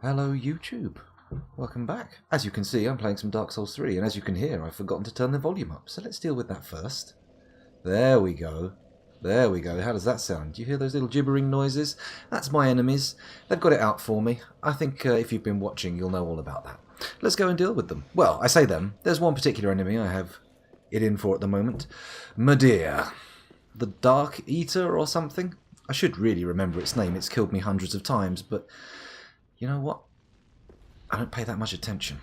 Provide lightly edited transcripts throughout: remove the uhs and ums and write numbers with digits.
Hello YouTube, welcome back. As you can see, I'm playing some Dark Souls 3, and as you can hear, I've forgotten to turn the volume up, so let's deal with that first. There we go. There we go. How does that sound? Do you hear those little gibbering noises? That's my enemies. They've got it out for me. I think if you've been watching, you'll know all about that. Let's go and deal with them. Well, I say them. There's one particular enemy I have it in for at the moment. Medea. The Dark Eater or something? I should really remember its name. It's killed me hundreds of times, but you know what? I don't pay that much attention.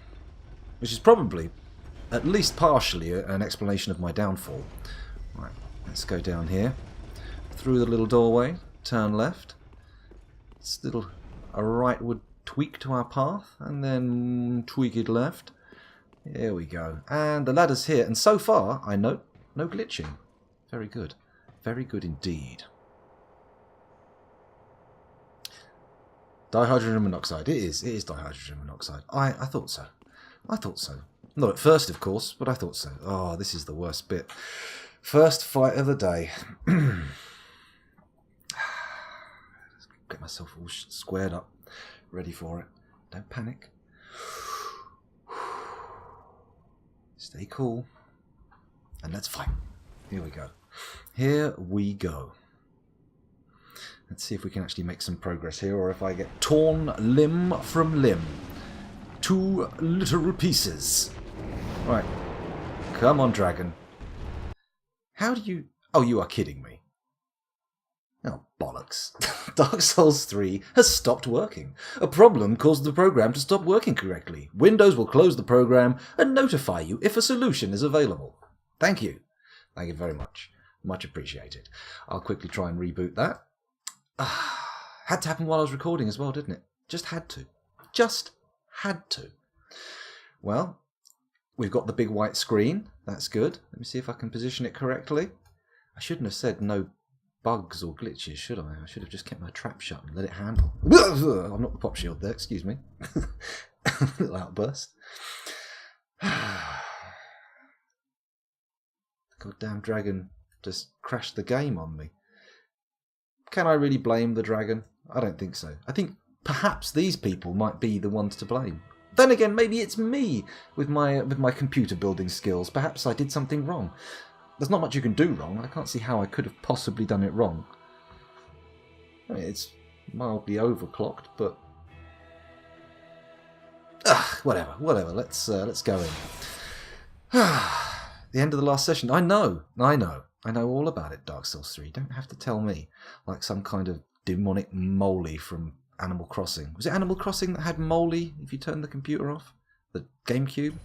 Which is probably, at least partially, an explanation of my downfall. Right, let's go down here. Through the little doorway, turn left. A right would tweak to our path, and then tweak it left. Here we go. And the ladder's here, and so far, I note no glitching. Very good. Very good indeed. Dihydrogen monoxide. It is dihydrogen monoxide. I thought so. I thought so. Not at first, of course, but I thought so. Oh, this is the worst bit. First fight of the day. Get myself all squared up. Ready for it. Don't panic. Stay cool. And let's fight. Here we go. Here we go. Let's see if we can actually make some progress here, or if I get torn limb from limb. 2 literal pieces. Right. Come on, dragon. How do you... Oh, you are kidding me. Oh, bollocks. Dark Souls 3 has stopped working. A problem caused the program to stop working correctly. Windows will close the program and notify you if a solution is available. Thank you. Thank you very much. Much appreciated. I'll quickly try and reboot that. Had to happen while I was recording as well, didn't it? Just had to. Just had to. Well, we've got the big white screen. That's good. Let me see if I can position it correctly. I shouldn't have said no bugs or glitches, should I? I should have just kept my trap shut and let it handle. I'm not the pop shield there, excuse me. Little outburst. Goddamn dragon just crashed the game on me. Can I really blame the dragon? I don't think so. I think perhaps these people might be the ones to blame. Then again, maybe it's me with my computer building skills. Perhaps I did something wrong. There's not much you can do wrong. I can't see how I could have possibly done it wrong. I mean, it's mildly overclocked, but whatever. Let's go in. The end of the last session. I know all about it, Dark Souls 3. You don't have to tell me, like some kind of demonic Moley from Animal Crossing. Was it Animal Crossing that had Moley if you turned the computer off? The GameCube?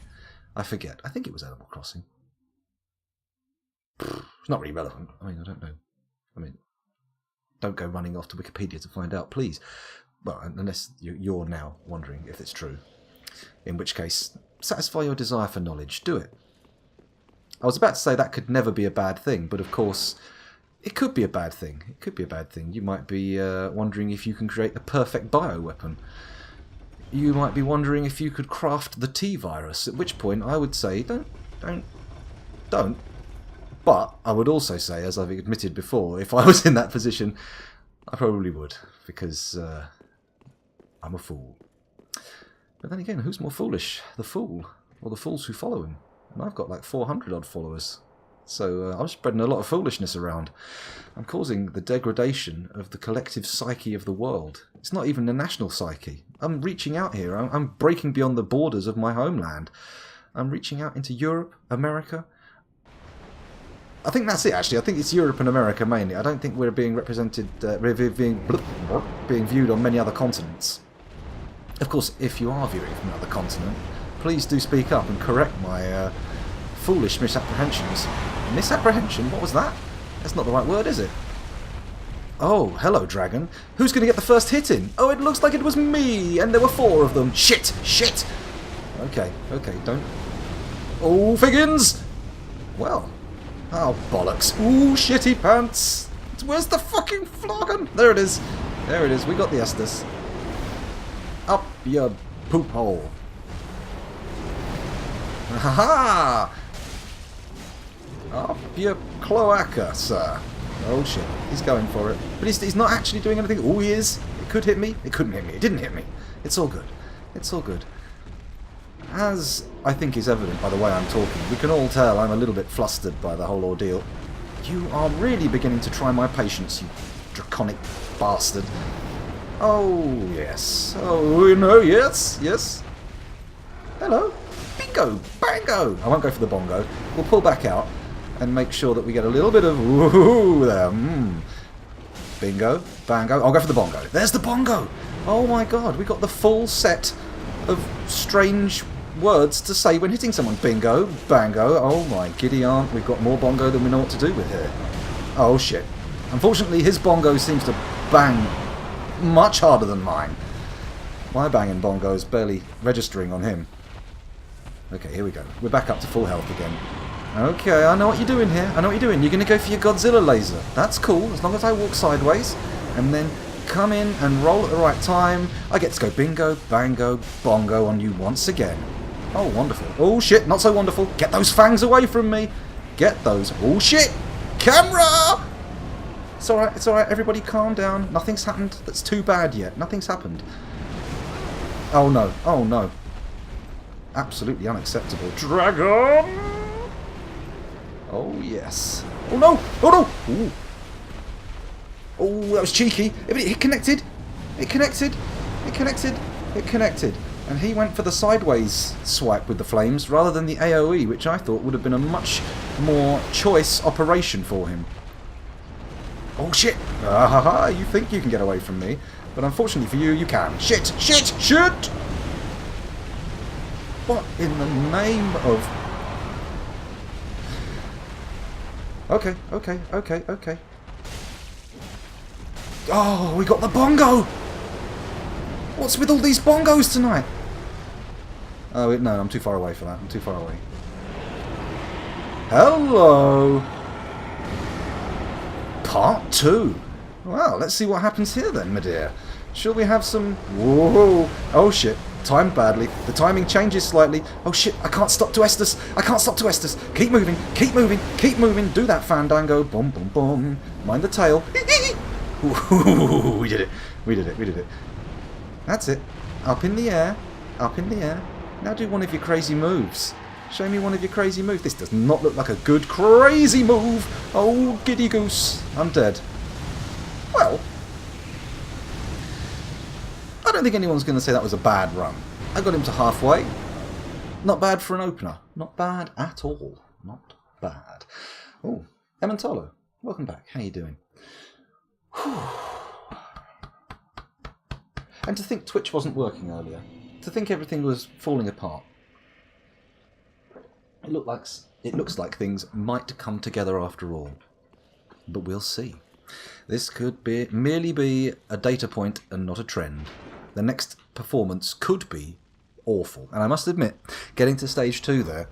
I forget. I think it was Animal Crossing. It's not really relevant. I mean, I don't know. I mean, don't go running off to Wikipedia to find out, please. Well, unless you're now wondering if it's true. In which case, satisfy your desire for knowledge. Do it. I was about to say that could never be a bad thing, but of course, it could be a bad thing. It could be a bad thing. You might be wondering if you can create the perfect bioweapon. You might be wondering if you could craft the T-virus, at which point I would say, don't. But I would also say, as I've admitted before, if I was in that position, I probably would, because I'm a fool. But then again, who's more foolish? The fool, or the fools who follow him? And I've got like 400 odd followers. So I'm spreading a lot of foolishness around. I'm causing the degradation of the collective psyche of the world. It's not even the national psyche. I'm reaching out here. I'm breaking beyond the borders of my homeland. I'm reaching out into Europe, America. I think that's it, actually. I think it's Europe and America mainly. I don't think we're being represented, being viewed on many other continents. Of course, if you are viewing from another continent, please do speak up and correct my foolish misapprehensions. Misapprehension? What was that? That's not the right word, is it? Oh, hello, dragon. Who's going to get the first hit in? Oh, it looks like it was me, and there were 4 of them. Shit! Okay, don't... Oh, Figgins! Well... Oh, bollocks. Ooh, shitty pants! Where's the fucking flagon? There it is. We got the Estus. Up your poop hole. Ha-ha! Up your cloaca, sir. Oh shit, he's going for it. But he's not actually doing anything. Oh, he is. It could hit me. It couldn't hit me. It didn't hit me. It's all good. It's all good. As I think is evident by the way I'm talking, we can all tell I'm a little bit flustered by the whole ordeal. You are really beginning to try my patience, you draconic bastard. Oh, yes. Oh, no, yes, yes. Hello. Bingo. Bango. I won't go for the bongo. We'll pull back out and make sure that we get a little bit of woohoo there. Bingo. Bango. I'll go for the bongo. There's the bongo. Oh, my God. We got the full set of strange words to say when hitting someone. Bingo. Bango. Oh, my giddy aunt. We've got more bongo than we know what to do with here. Oh, shit. Unfortunately, his bongo seems to bang much harder than mine. My banging bongo is barely registering on him. Okay, here we go. We're back up to full health again. Okay, I know what you're doing here. I know what you're doing. You're going to go for your Godzilla laser. That's cool, as long as I walk sideways and then come in and roll at the right time. I get to go bingo, bango, bongo on you once again. Oh, wonderful. Oh, shit, not so wonderful. Get those fangs away from me. Get those. Oh, shit. Camera! It's alright, it's alright. Everybody calm down. Nothing's happened that's too bad yet. Nothing's happened. Oh, no. Oh, no. Absolutely unacceptable. Dragon! Oh, yes. Oh, no! Oh, no! Ooh. Oh, that was cheeky. It connected. It connected. It connected. It connected. And he went for the sideways swipe with the flames rather than the AoE, which I thought would have been a much more choice operation for him. Oh, shit! Ah, ha, ha. You think you can get away from me, but unfortunately for you, you can. Shit! Shit! Shit! What in the name of... Okay, okay, okay, okay. Oh, we got the bongo! What's with all these bongos tonight? Oh, no, I'm too far away for that. I'm too far away. Hello! Part 2. Well, let's see what happens here then, my dear. Shall we have some... Whoa! Oh, shit. Timed badly. The timing changes slightly. Oh, shit. I can't stop to Estus. I can't stop to Estus. Keep moving. Keep moving. Keep moving. Do that fandango. Boom, boom, boom. Mind the tail. Ooh, we did it. We did it. We did it. That's it. Up in the air. Up in the air. Now do one of your crazy moves. Show me one of your crazy moves. This does not look like a good crazy move. Oh, giddy goose. I'm dead. Well, I don't think anyone's going to say that was a bad run. I got him to halfway. Not bad for an opener. Not bad at all. Not bad. Oh, Emmentolo. Welcome back. How you doing? Whew. And to think Twitch wasn't working earlier. To think everything was falling apart. It looks like things might come together after all. But we'll see. This could merely be a data point and not a trend. The next performance could be awful. And I must admit, getting to stage 2 there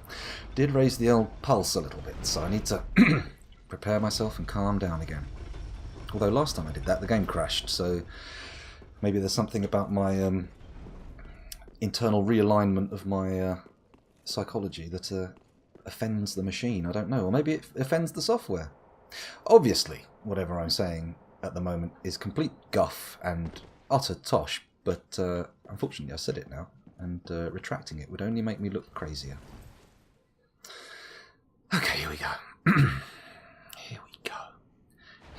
did raise the old pulse a little bit. So I need to prepare myself and calm down again. Although last time I did that, the game crashed. So maybe there's something about my internal realignment of my psychology that offends the machine. I don't know. Or maybe it offends the software. Obviously, whatever I'm saying at the moment is complete guff and utter tosh. But unfortunately, I said it now. And retracting it would only make me look crazier. Okay, here we go. Here we go.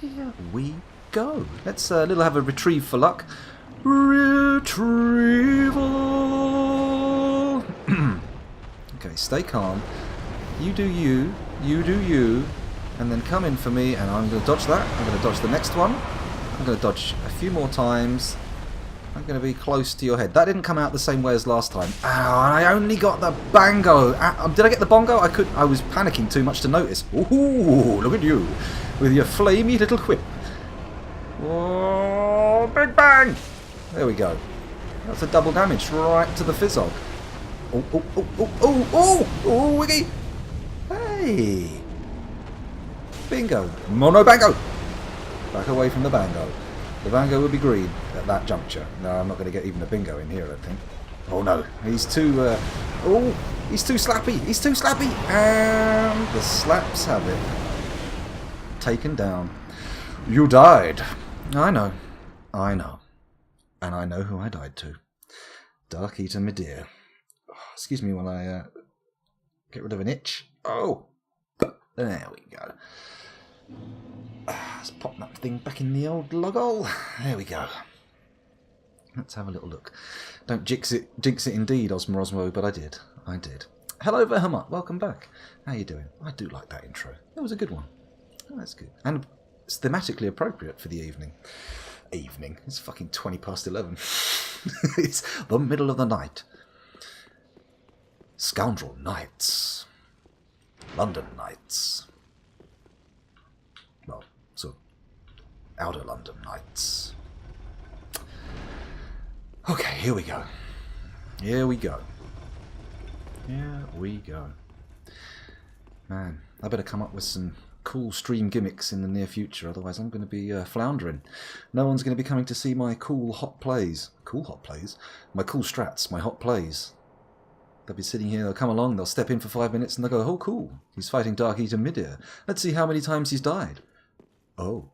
Here we go. Let's have a retrieve for luck. Retrieval. Okay, stay calm. You do you. You do you. And then come in for me, and I'm going to dodge that. I'm going to dodge the next one. I'm going to dodge a few more times. I'm going to be close to your head. That didn't come out the same way as last time. Oh, I only got the bango. Did I get the bongo? I was panicking too much to notice. Ooh, look at you. With your flamey little whip. Oh, big bang. There we go. That's a double damage right to the fizzog. Oh, oh, oh, oh, oh, oh, oh, wiggy. Hey. Bingo. Mono bango. Back away from the bango. The bango would be green at that juncture. No, I'm not going to get even a bingo in here, I think. Oh no, he's too... he's too slappy. He's too slappy. And the slaps have it. Taken down. You died. I know. I know. And I know who I died to. Dark Eater Medea. Oh, excuse me while I get rid of an itch. Oh! There we go. Let's pop that thing back in the old log hole. There we go. Let's have a little look. Don't jinx it indeed, Osmo, but I did. Hello, Verhamut. Welcome back. How you doing? I do like that intro. It was a good one. Oh, that's good. And it's thematically appropriate for the evening. It's fucking 11:20. It's the middle of the night. Scoundrel nights. London nights. Well, sort of outer London nights. Okay, here we go. Man, I better come up with some cool stream gimmicks in the near future, otherwise I'm going to be floundering. No one's going to be coming to see my cool hot plays. Cool hot plays? My cool strats, my hot plays. They'll be sitting here, they'll come along, they'll step in for 5 minutes and they'll go, oh cool, he's fighting Dark Eater Medea. Let's see how many times he's died. Oh.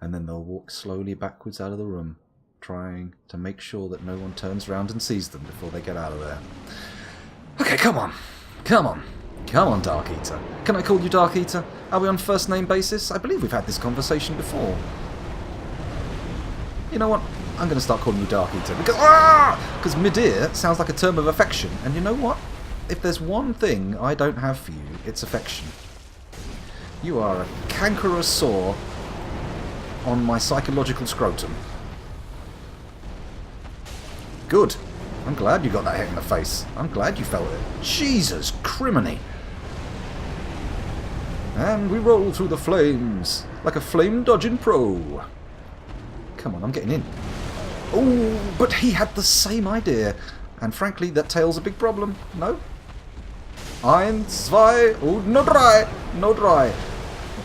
And then they'll walk slowly backwards out of the room, trying to make sure that no one turns around and sees them before they get out of there. Okay, come on, Dark Eater. Can I call you Dark Eater? Are we on first name basis? I believe we've had this conversation before. You know what? I'm going to start calling you Dark Eater because Medea sounds like a term of affection, and you know what? If there's one thing I don't have for you, it's affection. You are a cankerous sore on my psychological scrotum. Good. I'm glad you got that hit in the face. I'm glad you felt it. Jesus criminy. And we roll through the flames like a flame-dodging pro. Come on, I'm getting in. Oh, but he had the same idea. And frankly, that tail's a big problem. No? Eins, zwei, und no drei.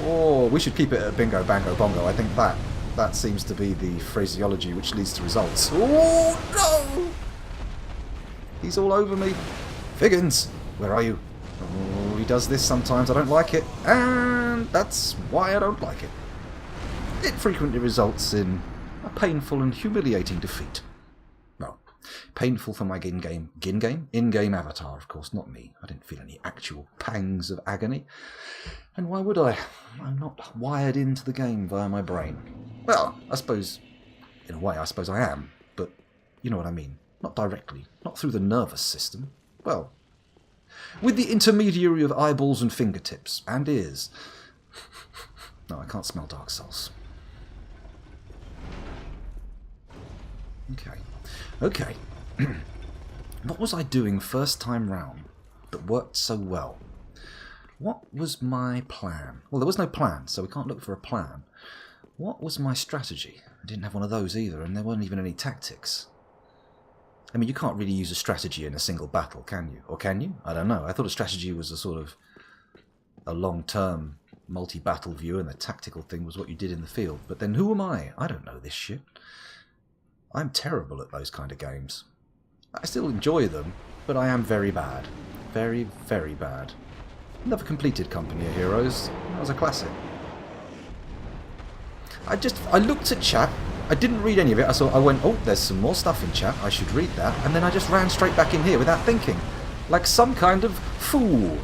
Oh, we should keep it at bingo, bango, bongo. I think that seems to be the phraseology which leads to results. Oh, no! He's all over me. Figgins, where are you? Oh, he does this sometimes. I don't like it. And that's why I don't like it. It frequently results in a painful and humiliating defeat. Well, painful for my in-game avatar, of course, not me. I didn't feel any actual pangs of agony. And why would I? I'm not wired into the game via my brain. Well, I suppose, in a way, I am. But you know what I mean. Not directly. Not through the nervous system. Well, with the intermediary of eyeballs and fingertips. And ears. No, I can't smell Dark Souls. Okay. What was I doing first time round that worked so well? What was my plan? Well, there was no plan, so we can't look for a plan. What was my strategy? I didn't have one of those either, and there weren't even any tactics. I mean, you can't really use a strategy in a single battle, can you? Or can you? I don't know. I thought a strategy was a sort of a long-term multi-battle view, and the tactical thing was what you did in the field. But then who am I? I don't know this shit. I'm terrible at those kind of games. I still enjoy them, but I am very bad. Very, very bad. Never completed Company of Heroes. That was a classic. I looked at chat. I didn't read any of it. I went, oh, there's some more stuff in chat. I should read that. And then I just ran straight back in here without thinking. Like some kind of fool.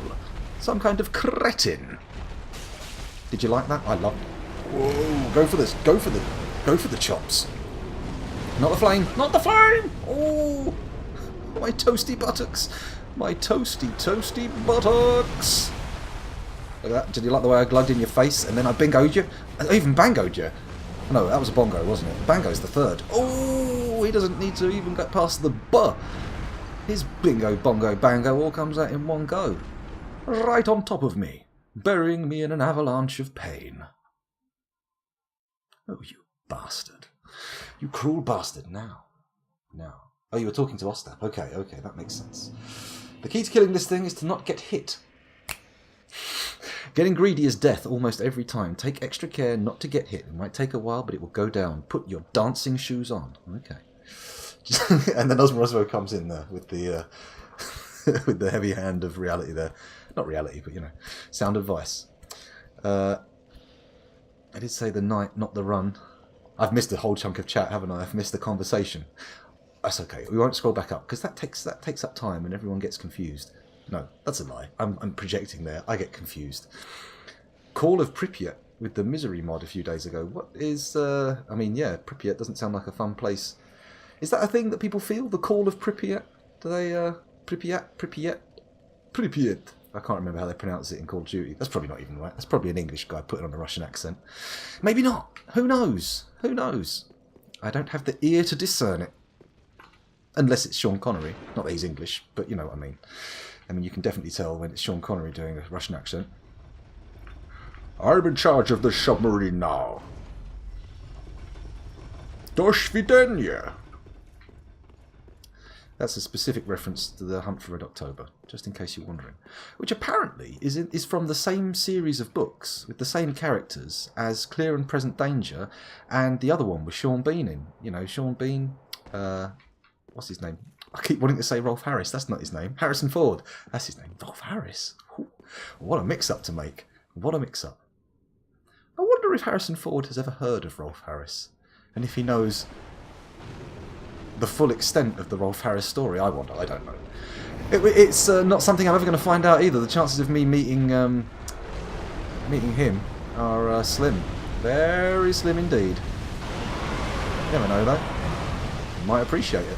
Some kind of cretin. Did you like that? I loved it. Whoa, go for this. Go for the chops. Not the flame. Not the flame! Oh, my toasty buttocks. My toasty buttocks. Look at that. Did you like the way I glugged in your face and then I bingoed you? I even bangoed you. No, that was a bongo, wasn't it? Bango's the third. Oh, he doesn't need to even get past the buh. His bingo, bongo, bango all comes out in one go. Right on top of me, burying me in an avalanche of pain. Oh, you bastard. You cruel bastard. Now. Oh, you were talking to Ostap. Okay, that makes sense. The key to killing this thing is to not get hit. Getting greedy is death almost every time. Take extra care not to get hit. It might take a while, but it will go down. Put your dancing shoes on. Okay. And then Osmo comes in there with the with the heavy hand of reality there. Not reality, but, you know, sound advice. I did say the night, not the run. I've missed a whole chunk of chat, haven't I? I've missed the conversation. That's okay. We won't scroll back up because that takes up time and everyone gets confused. No, that's a lie. I'm projecting there. I get confused. Call of Pripyat with the Misery mod a few days ago. What is... I mean, yeah, Pripyat doesn't sound like a fun place. Is that a thing that people feel? The Call of Pripyat? Do they... Pripyat? I can't remember how they pronounce it in Call of Duty. That's probably not even right. That's probably an English guy putting on a Russian accent. Maybe not. Who knows? Who knows? I don't have the ear to discern it. Unless it's Sean Connery. Not that he's English, but you know what I mean. I mean, you can definitely tell when it's Sean Connery doing a Russian accent. I'm in charge of the submarine now. Do svidaniya. That's a specific reference to the Hunt for Red October, just in case you're wondering. Which apparently is from the same series of books, with the same characters as Clear and Present Danger, and the other one with Sean Bean in. You know, Sean Bean... what's his name? I keep wanting to say Rolf Harris. That's not his name. Harrison Ford. That's his name. Rolf Harris. Ooh, what a mix-up to make. What a mix-up. I wonder if Harrison Ford has ever heard of Rolf Harris. And if he knows the full extent of the Rolf Harris story. I wonder. I don't know. It's not something I'm ever going to find out either. The chances of me meeting him are slim. Very slim indeed. You never know, though. You might appreciate it.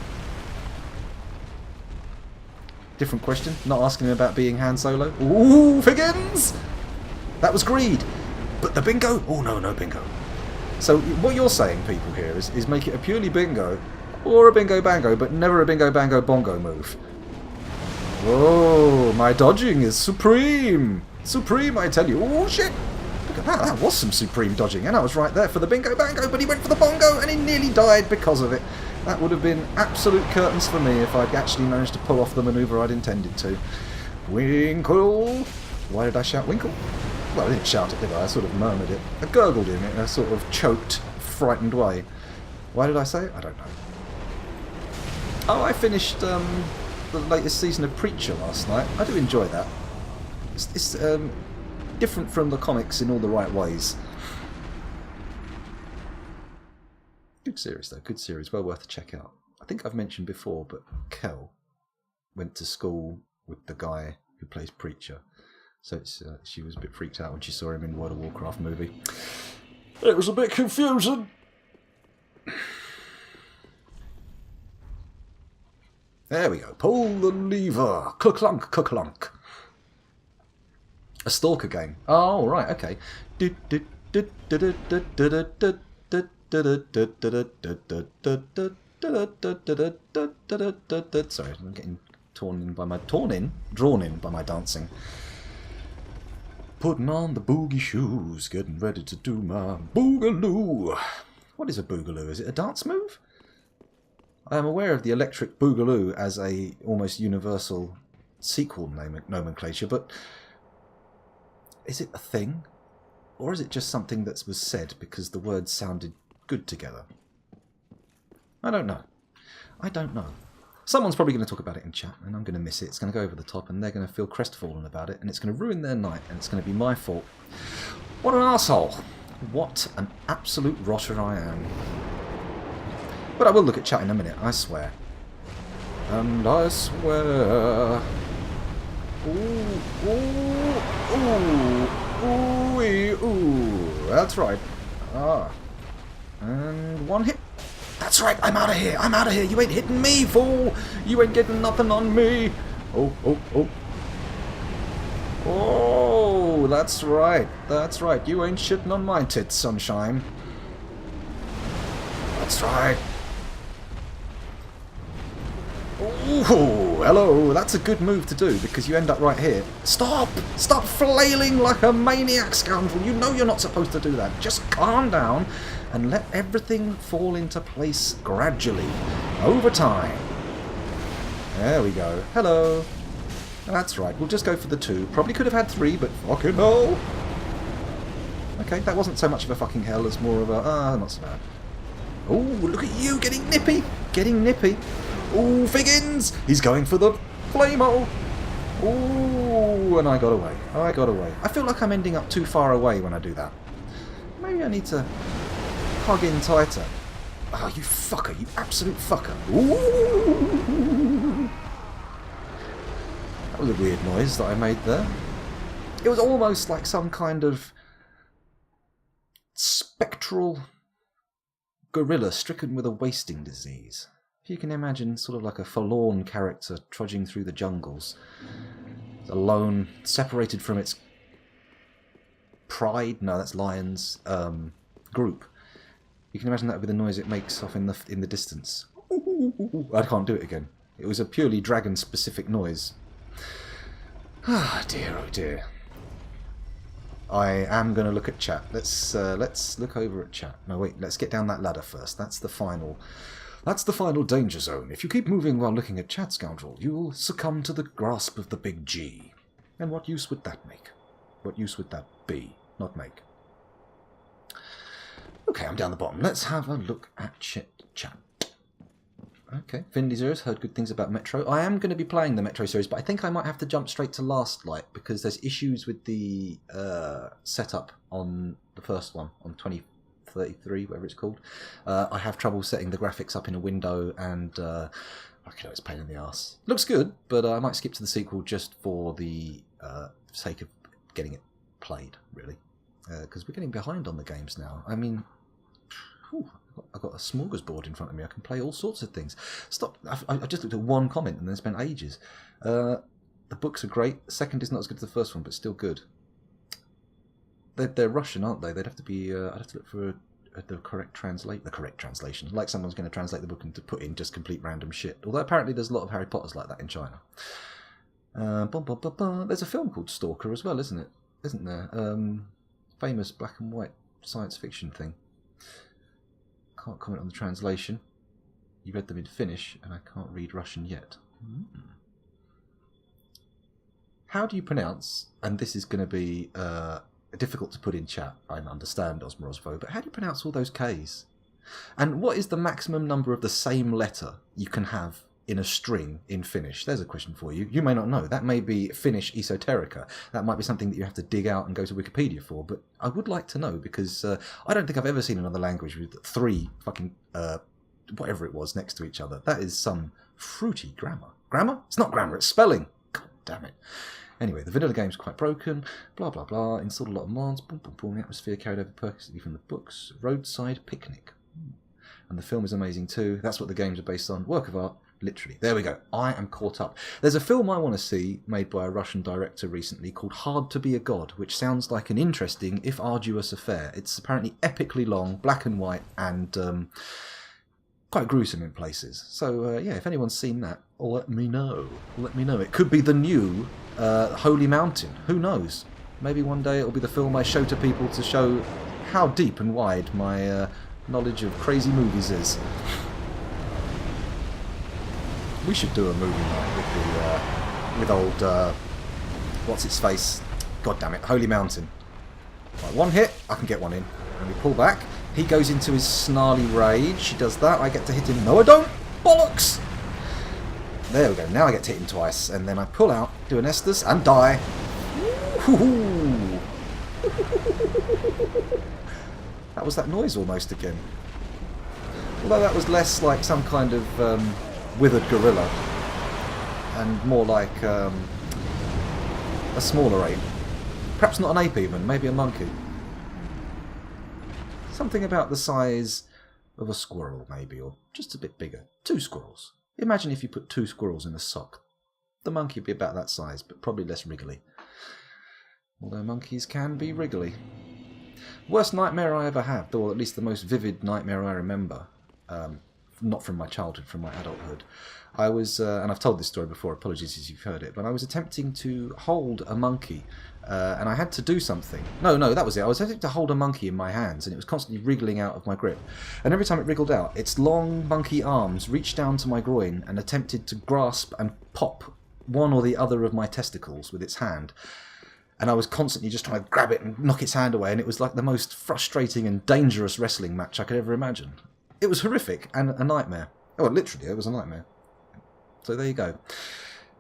Different question. Not asking him about being Han Solo. Ooh, Figgins! That was greed. But the bingo? Oh, no bingo. So what you're saying, people, here, is make it a purely bingo or a bingo bango, but never a bingo bango bongo move. Whoa, my dodging is supreme. Supreme, I tell you. Oh, shit. Look at that. That was some supreme dodging. And I was right there for the bingo bango, but he went for the bongo and he nearly died because of it. That would have been absolute curtains for me if I'd actually managed to pull off the manoeuvre I'd intended to. Winkle! Why did I shout Winkle? Well, I didn't shout it, did I? I sort of murmured it. I gurgled in it in a sort of choked, frightened way. Why did I say it? I don't know. Oh, I finished the latest season of Preacher last night. I do enjoy that. It's different from the comics in all the right ways. Good series, though. Good series. Well worth a check out. I think I've mentioned before, but Kel went to school with the guy who plays Preacher. So she was a bit freaked out when she saw him in World of Warcraft movie. It was a bit confusing. There we go. Pull the lever. Clunk, clunk. A stalker game. Oh, right, okay. Sorry, I'm getting drawn in by my dancing. Putting on the boogie shoes, getting ready to do my boogaloo. What is a boogaloo? Is it a dance move? I am aware of the electric boogaloo as a almost universal sequel nomenclature, but is it a thing? Or is it just something that was said because the words sounded good together? I don't know. I don't know. Someone's probably going to talk about it in chat, and I'm going to miss it. It's going to go over the top, and they're going to feel crestfallen about it, and it's going to ruin their night, and it's going to be my fault. What an arsehole. What an absolute rotter I am. But I will look at chat in a minute, I swear. And I swear... Ooh, ooh, ooh, ooh, ooh. That's right. Ah. And one hit. That's right, I'm out of here. I'm out of here. You ain't hitting me, fool. You ain't getting nothing on me. Oh, oh, oh. Oh, that's right. That's right. You ain't shitting on my tits, sunshine. That's right. Ooh, hello. That's a good move to do because you end up right here. Stop! Stop flailing like a maniac, Scoundrel. You know you're not supposed to do that. Just calm down and let everything fall into place gradually, over time. There we go. Hello. That's right. We'll just go for the 2. Probably could have had 3, but fucking hell. Okay, that wasn't so much of a fucking hell as more of a, not so bad. Oh, look at you getting nippy. Getting nippy. Ooh, Figgins! He's going for the flame-o! Ooh, and I got away. I got away. I feel like I'm ending up too far away when I do that. Maybe I need to hug in tighter. Oh, you fucker, you absolute fucker. Ooh. That was a weird noise that I made there. It was almost like some kind of spectral gorilla stricken with a wasting disease. If you can imagine sort of like a forlorn character trudging through the jungles, alone, separated from its pride, no, that's lions, group. You can imagine that with the noise it makes off in the distance. I can't do it again. It was a purely dragon-specific noise. Ah, dear, oh dear. I am going to look at chat. Let's look over at chat. No, wait. Let's get down that ladder first. That's the final danger zone. If you keep moving while looking at chat, Scoundrel, you'll succumb to the grasp of the big G. And what use would that make? What use would that be? Not make. Okay, I'm down the bottom. Let's have a look at chat. Okay, Finley Zeros heard good things about Metro. I am going to be playing the Metro series, but I think I might have to jump straight to Last Light because there's issues with the setup on the first one, on 2033, whatever it's called. I have trouble setting the graphics up in a window, and I know it's a pain in the arse. Looks good, but I might skip to the sequel just for the sake of getting it played, really. Because we're getting behind on the games now. I mean... Whew, I've got a smorgasbord in front of me. I can play all sorts of things. Stop. I just looked at one comment and then spent ages. The books are great. The second is not as good as the first one, but still good. They're Russian, aren't they? They'd have to be... I'd have to look for the correct translation. Like someone's going to translate the book and to put in just complete random shit. Although apparently there's a lot of Harry Potters like that in China. There's a film called Stalker as well, isn't it? Isn't there? Famous black and white science fiction thing. Can't comment on the translation. You read them in Finnish, and I can't read Russian yet. How do you pronounce, and this is going to be difficult to put in chat, I understand, Osmorosvo, but how do you pronounce all those Ks? And what is the maximum number of the same letter you can have in a string in Finnish? There's a question for you. You may not know. That may be Finnish esoterica. That might be something that you have to dig out and go to Wikipedia for, but I would like to know because I don't think I've ever seen another language with three fucking whatever it was next to each other. That is some fruity grammar. Grammar? It's not grammar, it's spelling. God damn it. Anyway, the vanilla game's quite broken, blah blah blah, installed a lot of mods, boom boom boom, the atmosphere carried over perfectly from the books, roadside picnic. And the film is amazing too. That's what the games are based on. Work of art. Literally. There we go. I am caught up. There's a film I want to see made by a Russian director recently called Hard to be a God, which sounds like an interesting, if arduous, affair. It's apparently epically long, black and white, and quite gruesome in places. So, yeah, if anyone's seen that, let me know. Let me know. It could be the new Holy Mountain. Who knows? Maybe one day it'll be the film I show to people to show how deep and wide my knowledge of crazy movies is. We should do a movie night with old what's its face? God damn it, Holy Mountain. Right, one hit, I can get one in. And we pull back. He goes into his snarly rage. She does that. I get to hit him. No, I don't. Bollocks. There we go. Now I get to hit him twice, and then I pull out, do an Estus, and die. Woohoo! That was that noise almost again. Although that was less like some kind of withered gorilla and more like a smaller ape. Perhaps not an ape even, maybe a monkey. Something about the size of a squirrel maybe, or just a bit bigger. 2 squirrels. Imagine if you put 2 squirrels in a sock. The monkey would be about that size, but probably less wriggly. Although monkeys can be wriggly. Worst nightmare I ever had, or at least the most vivid nightmare I remember. Not from my childhood, from my adulthood. I was, and I've told this story before, apologies if you've heard it, but I was attempting to hold a monkey, and I had to do something. No, that was it. I was attempting to hold a monkey in my hands, and it was constantly wriggling out of my grip. And every time it wriggled out, its long monkey arms reached down to my groin and attempted to grasp and pop one or the other of my testicles with its hand. And I was constantly just trying to grab it and knock its hand away, and it was like the most frustrating and dangerous wrestling match I could ever imagine. It was horrific and a nightmare. Oh, literally, it was a nightmare. So there you go.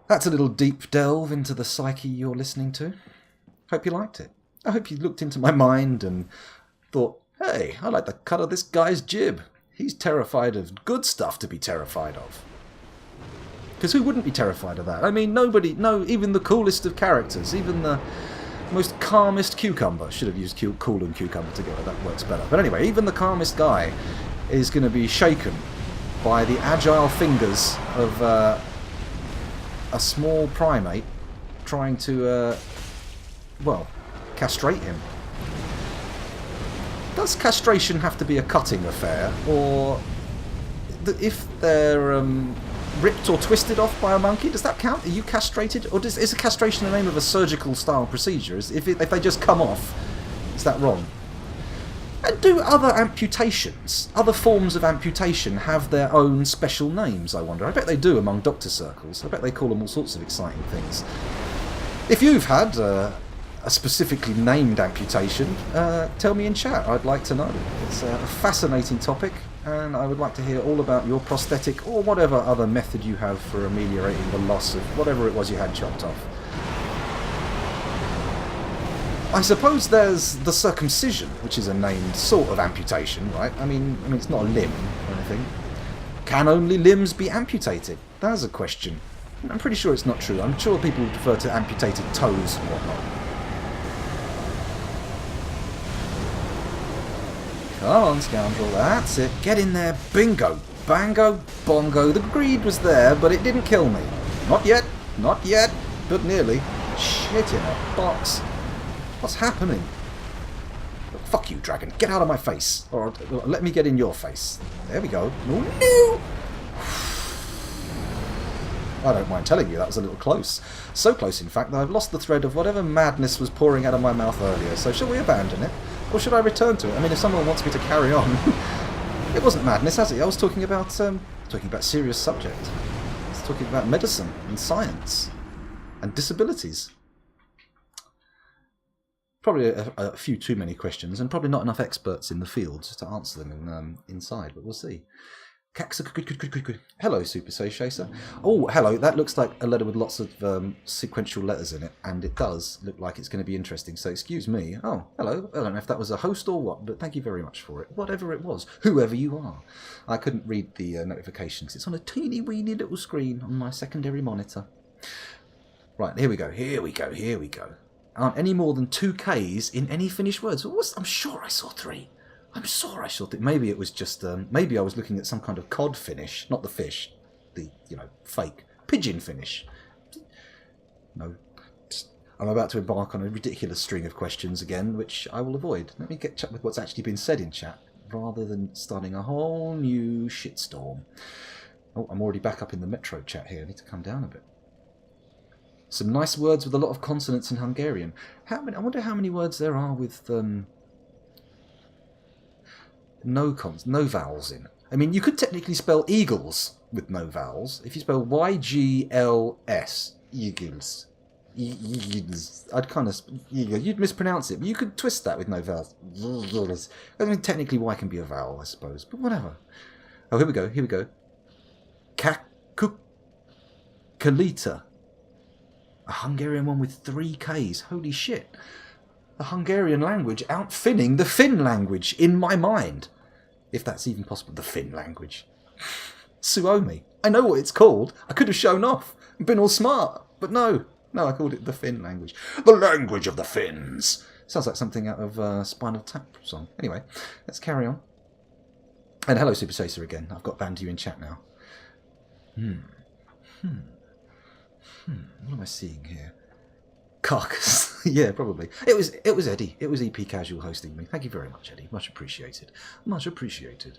That's a little deep delve into the psyche you're listening to. Hope you liked it. I hope you looked into my mind and thought, Hey, I like the cut of this guy's jib. He's terrified of good stuff to be terrified of. Because who wouldn't be terrified of that? I mean, nobody, no, even the coolest of characters, even the most calmest cucumber, should have used cool and cucumber together, that works better. But anyway, even the calmest guy is going to be shaken by the agile fingers of a small primate trying to, well, castrate him. Does castration have to be a cutting affair, or if they're ripped or twisted off by a monkey, does that count? Are you castrated, or is a castration the name of a surgical style procedure? If they just come off, is that wrong? And do other amputations, other forms of amputation, have their own special names, I wonder? I bet they do among doctor circles. I bet they call them all sorts of exciting things. If you've had a specifically named amputation, tell me in chat. I'd like to know. It's a fascinating topic, and I would like to hear all about your prosthetic or whatever other method you have for ameliorating the loss of whatever it was you had chopped off. I suppose there's the circumcision, which is a named sort of amputation, right? I mean it's not a limb or anything. Can only limbs be amputated? That's a question. I'm pretty sure it's not true. I'm sure people refer to amputated toes and whatnot. Come on, Scoundrel, that's it. Get in there. Bingo. Bango. Bongo. The greed was there, but it didn't kill me. Not yet. Not yet. But nearly. Shit in a box. What's happening? Oh, fuck you, dragon. Get out of my face. Or let me get in your face. There we go. Oh, no! I don't mind telling you, that was a little close. So close, in fact, that I've lost the thread of whatever madness was pouring out of my mouth earlier. So shall we abandon it? Or should I return to it? I mean, if someone wants me to carry on... It wasn't madness, has it? I was talking about serious subject. I was talking about medicine and science and disabilities. Probably a few too many questions, and probably not enough experts in the field to answer them inside, but we'll see. Hello, Super Chaser. Oh, hello. That looks like a letter with lots of sequential letters in it, and it does look like it's going to be interesting, so excuse me. Oh, hello. I don't know if that was a host or what, but thank you very much for it. Whatever it was, whoever you are. I couldn't read the notifications. It's on a teeny-weeny little screen on my secondary monitor. Right, here we go. Here we go. Here we go. Aren't any more than 2 Ks in any finished words. I'm sure I saw 3. I'm sure I saw 3. Maybe it was just, maybe I was looking at some kind of cod finish, not the fish, the, fake pigeon finish. No, I'm about to embark on a ridiculous string of questions again, which I will avoid. Let me get chat with what's actually been said in chat, rather than starting a whole new shitstorm. Oh, I'm already back up in the Metro chat here. I need to come down a bit. Some nice words with a lot of consonants in Hungarian. I wonder how many words there are with no vowels in. I mean, you could technically spell eagles with no vowels. If you spell Y-G-L-S, eagles. I'd kind of... You'd mispronounce it, but you could twist that with no vowels. I mean, technically Y can be a vowel, I suppose, but whatever. Oh, here we go, here we go. Kakukalita. A Hungarian one with 3 Ks. Holy shit. The Hungarian language outfinning the Finn language in my mind. If that's even possible. The Finn language. Suomi. I know what it's called. I could have shown off and been all smart. But no. No, I called it the Finn language. The language of the Finns. Sounds like something out of Spinal Tap song. Anyway, let's carry on. And hello, Super Chaser again. I've got banned you in chat now. What am I seeing here? Carcass. Yeah, probably. It was Eddie. It was EP Casual hosting me. Thank you very much, Eddie. Much appreciated. Much appreciated.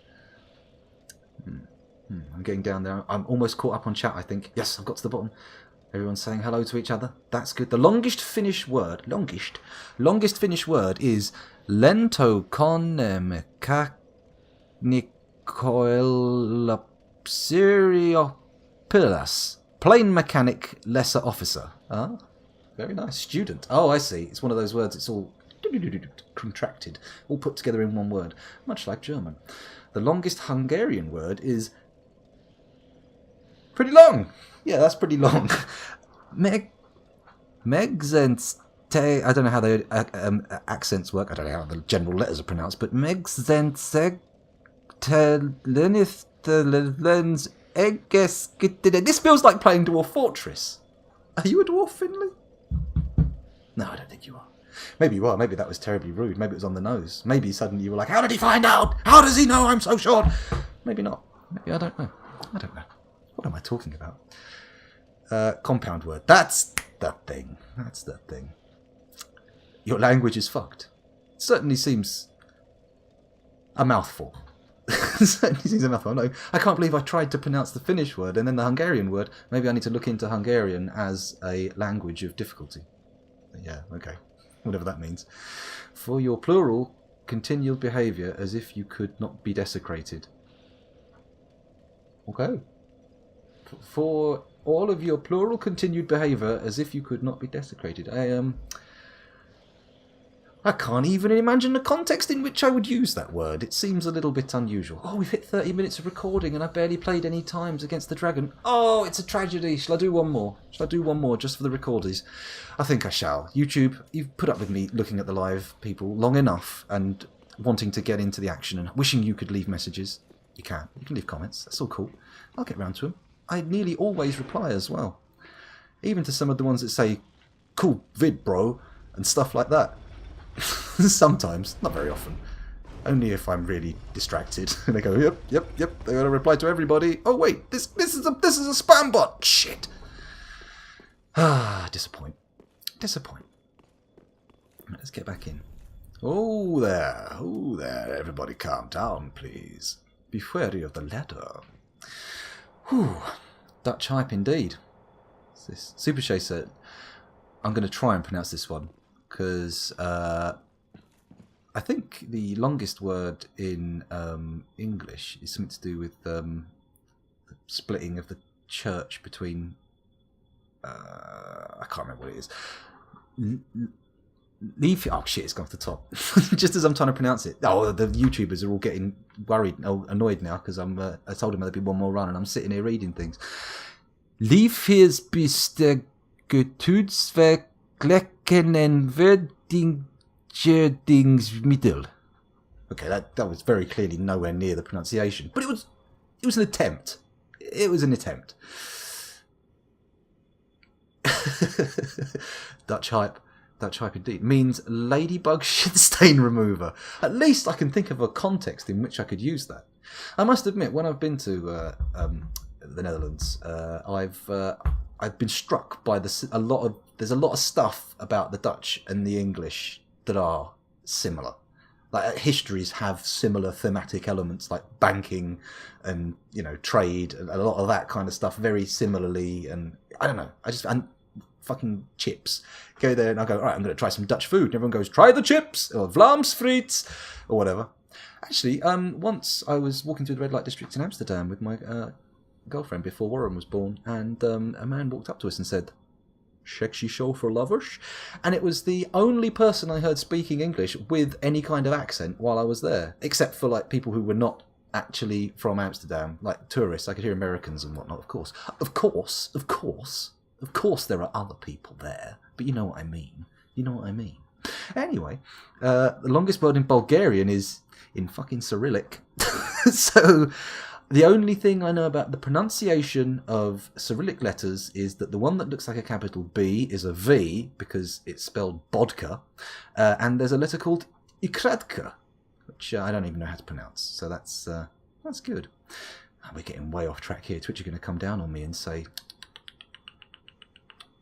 I'm getting down there. I'm almost caught up on chat, I think. Yes, I've got to the bottom. Everyone's saying hello to each other. That's good. The longest Finnish word is lento konnemekanikkoilapsiriopilas. Plane mechanic, lesser officer. Ah, very nice. Student. Oh, I see. It's one of those words. It's all contracted, all put together in one word, much like German. The longest Hungarian word is pretty long. Yeah, that's pretty long. I don't know how the accents work. I don't know how the general letters are pronounced, but this feels like playing Dwarf Fortress. Are you a dwarf, Finley? No, I don't think you are. Maybe you are. Maybe that was terribly rude. Maybe it was on the nose. Maybe suddenly you were like, how did he find out? How does he know I'm so short? Maybe not. Maybe I don't know. I don't know. What am I talking about? Compound word. That's the thing. That's the thing. Your language is fucked. It certainly seems a mouthful. Certainly seems a mouthful. No, I can't believe I tried to pronounce the Finnish word and then the Hungarian word. Maybe I need to look into Hungarian as a language of difficulty. Yeah, okay. Whatever that means. For your plural, continual behaviour as if you could not be desecrated. Okay. For all of your plural continued behaviour as if you could not be desecrated. I can't even imagine the context in which I would use that word. It seems a little bit unusual. Oh, we've hit 30 minutes of recording and I barely played any times against the dragon. Oh, it's a tragedy. Shall I do one more? Shall I do one more just for the recorders? I think I shall. YouTube, you've put up with me looking at the live people long enough and wanting to get into the action and wishing you could leave messages. You can. You can leave comments. That's all cool. I'll get round to them. I nearly always reply as well. Even to some of the ones that say, cool vid, bro, and stuff like that. Sometimes, not very often. Only if I'm really distracted. And they go, yep. They're going to reply to everybody. Oh wait, this is a spam bot. Shit. Disappoint. Let's get back in. Oh there. Everybody calm down, please. Be wary of the ladder. Whew. Dutch hype indeed. What's this? Super Shay said, I'm going to try and pronounce this one. Because I think the longest word in English is something to do with the splitting of the church between... I can't remember what it is. Oh shit, it's gone off the top. Just as I'm trying to pronounce it. Oh, the YouTubers are all getting worried, annoyed now because I told them there'd be one more run and I'm sitting here reading things. Liefheers bis der Getudsverklecken en Verdingsmiddel. Okay, that was very clearly nowhere near the pronunciation, but it was an attempt. It was an attempt. Dutch hype indeed. Means ladybug shit stain remover. At least I can think of a context in which I could use that. I must admit, when I've been to the Netherlands, I've been struck by there's a lot of stuff about the Dutch and the English that are similar. Like histories have similar thematic elements, like banking and trade and a lot of that kind of stuff very similarly. And I don't know, and fucking chips. Go there and I go, all right, I'm going to try some Dutch food. And everyone goes, try the chips or Vlaamsfriets or whatever. Actually, once I was walking through the red light district in Amsterdam with my girlfriend before Warren was born, and a man walked up to us and said, "Sexy show for lovers," and it was the only person I heard speaking English with any kind of accent while I was there, except for like people who were not actually from Amsterdam, like tourists. I could hear Americans and whatnot. Of course, there are other people there, but you know what I mean. Anyway, the longest word in Bulgarian is in fucking Cyrillic. So the only thing I know about the pronunciation of Cyrillic letters is that the one that looks like a capital B is a V because it's spelled bodka, and there's a letter called ikradka, which I don't even know how to pronounce. So that's good. We're getting way off track here. Twitch are going to come down on me and say,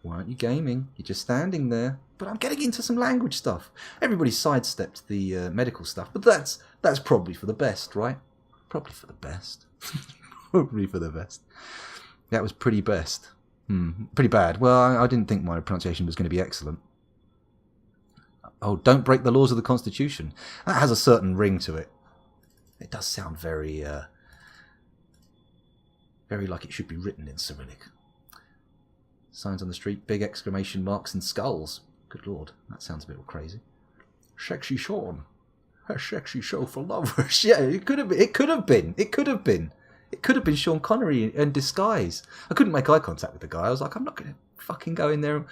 "Why aren't you gaming? You're just standing there." But I'm getting into some language stuff. Everybody sidestepped the medical stuff, but that's probably for the best, right? Probably for the best. Probably for the best. That was pretty best. Pretty bad. Well, I didn't think my pronunciation was going to be excellent. Oh, don't break the laws of the Constitution. That has a certain ring to it. It does sound very like it should be written in Cyrillic. Signs on the street, big exclamation marks and skulls. Good lord, that sounds a bit crazy. Sexy Sean. A sexy show for lovers. Yeah, it could have been Sean Connery in disguise. I couldn't make eye contact with the guy. I was like, I'm not going to fucking go in there.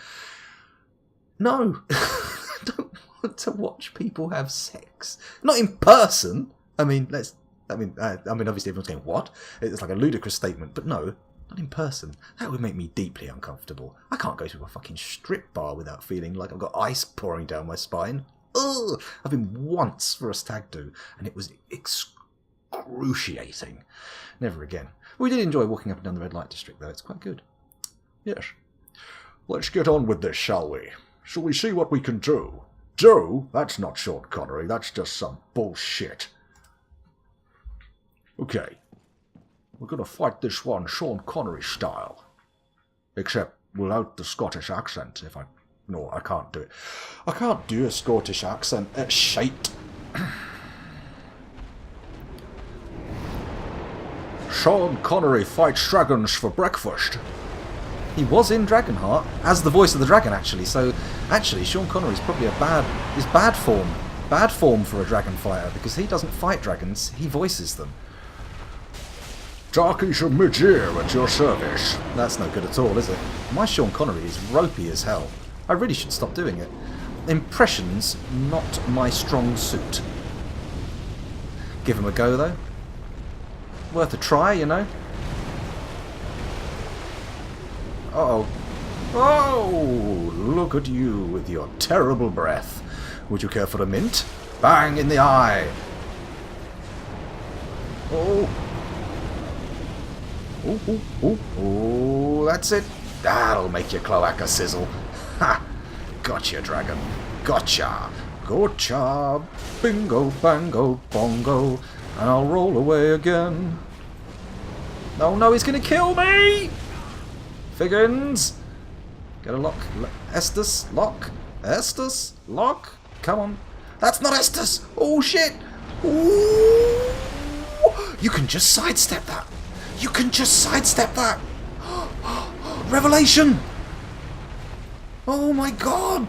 No. I don't want to watch people have sex. Not in person. I mean, obviously everyone's going, what? It's like a ludicrous statement, but no, not in person. That would make me deeply uncomfortable. I can't go to a fucking strip bar without feeling like I've got ice pouring down my spine. Ugh! I've been once for a stag do, and it was excruciating. Never again. We did enjoy walking up and down the red light district, though. It's quite good. Yes. Let's get on with this, shall we? Shall we see what we can do? Do? That's not Sean Connery. That's just some bullshit. Okay. We're gonna fight this one Sean Connery style. Except without the Scottish accent, if I... No, I can't do it. I can't do a Scottish accent. It's shite. Sean Connery fights dragons for breakfast. He was in Dragonheart as the voice of the dragon, actually. So, actually, Sean Connery's probably is bad form. Bad form for a dragon fighter, because he doesn't fight dragons, he voices them. Darkies of mid-year at your service. That's no good at all, is it? My Sean Connery is ropey as hell. I really should stop doing it. Impressions, not my strong suit. Give him a go, though. Worth a try, you know. Uh-oh. Oh, look at you with your terrible breath. Would you care for a mint? Bang in the eye. Oh. Oh, that's it. That'll make your cloaca sizzle. Ha! Gotcha, dragon. Gotcha. Gotcha. Bingo, bango, bongo. And I'll roll away again. Oh no, he's gonna kill me! Figgins! Get a lock. Estus, lock. Estus, lock. Come on. That's not Estus! Oh shit! Ooh! You can just sidestep that! You can just sidestep that! Revelation! Oh my god!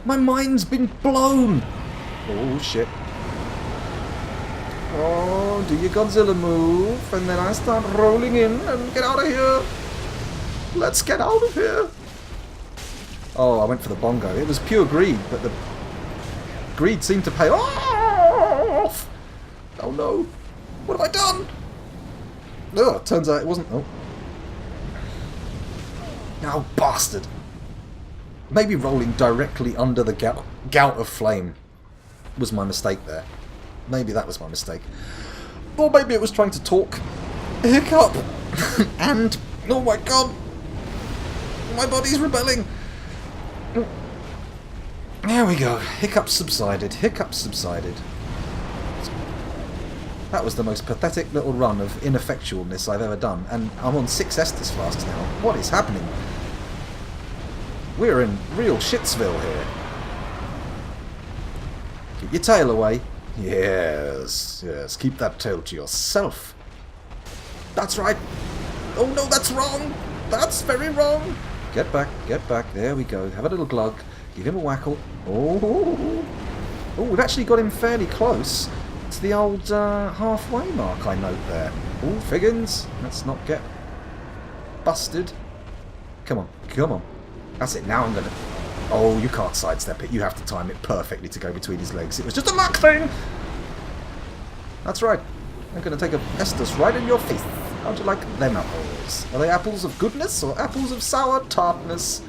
My mind's been blown! Oh shit. Oh, do your Godzilla move, and then I start rolling in and get out of here. Let's get out of here. Oh, I went for the bongo. It was pure greed, but the greed seemed to pay off. Oh no. What have I done? Oh, it turns out it wasn't. Oh. Oh, bastard. Maybe rolling directly under the gout of flame was my mistake there. Maybe that was my mistake. Or maybe it was trying to talk. Hiccup! And, oh my god! My body's rebelling! There we go. Hiccup subsided. Hiccup subsided. That was the most pathetic little run of ineffectualness I've ever done. And I'm on 6 Estus flasks now. What is happening? We're in real shitsville here. Keep your tail away. Yes, yes, keep that tail to yourself. That's right. Oh no, that's wrong. That's very wrong. Get back, there we go. Have a little glug. Give him a whackle. Oh, we've actually got him fairly close to the old halfway mark I note there. Oh, Figgins, let's not get busted. Come on, come on. That's it, now I'm gonna... Oh, you can't sidestep it. You have to time it perfectly to go between his legs. It was just a luck thing! That's right. I'm going to take a Estus right in your face. How'd you like them apples? Are they apples of goodness or apples of sour tartness?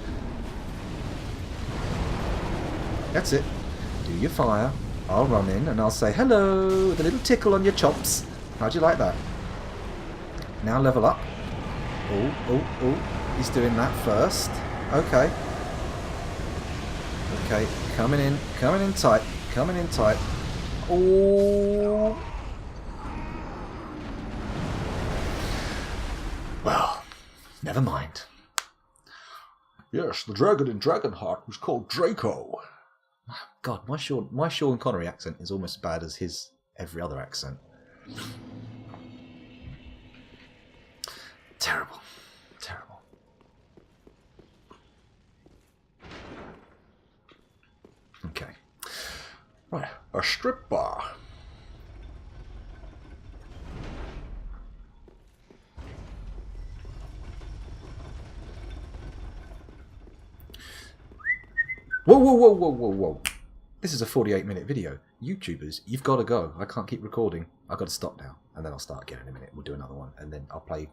That's it. Do your fire. I'll run in and I'll say hello with a little tickle on your chops. How'd you like that? Now level up. Oh. He's doing that first. Okay. Okay, coming in tight, Oh. Well, never mind. Yes, the dragon in Dragonheart was called Draco. God, my Sean Connery accent is almost as bad as his every other accent. Terrible. Okay. Right, a strip bar. Whoa, whoa, whoa, whoa, whoa, whoa. This is a 48-minute video. YouTubers, you've got to go. I can't keep recording. I've got to stop now. And then I'll start again in a minute. We'll do another one. And then I'll play,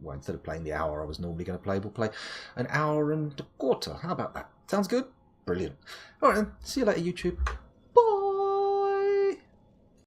well, instead of playing the hour I was normally going to play, we'll play an hour and a quarter. How about that? Sounds good? Brilliant. All right, then. See you later, YouTube.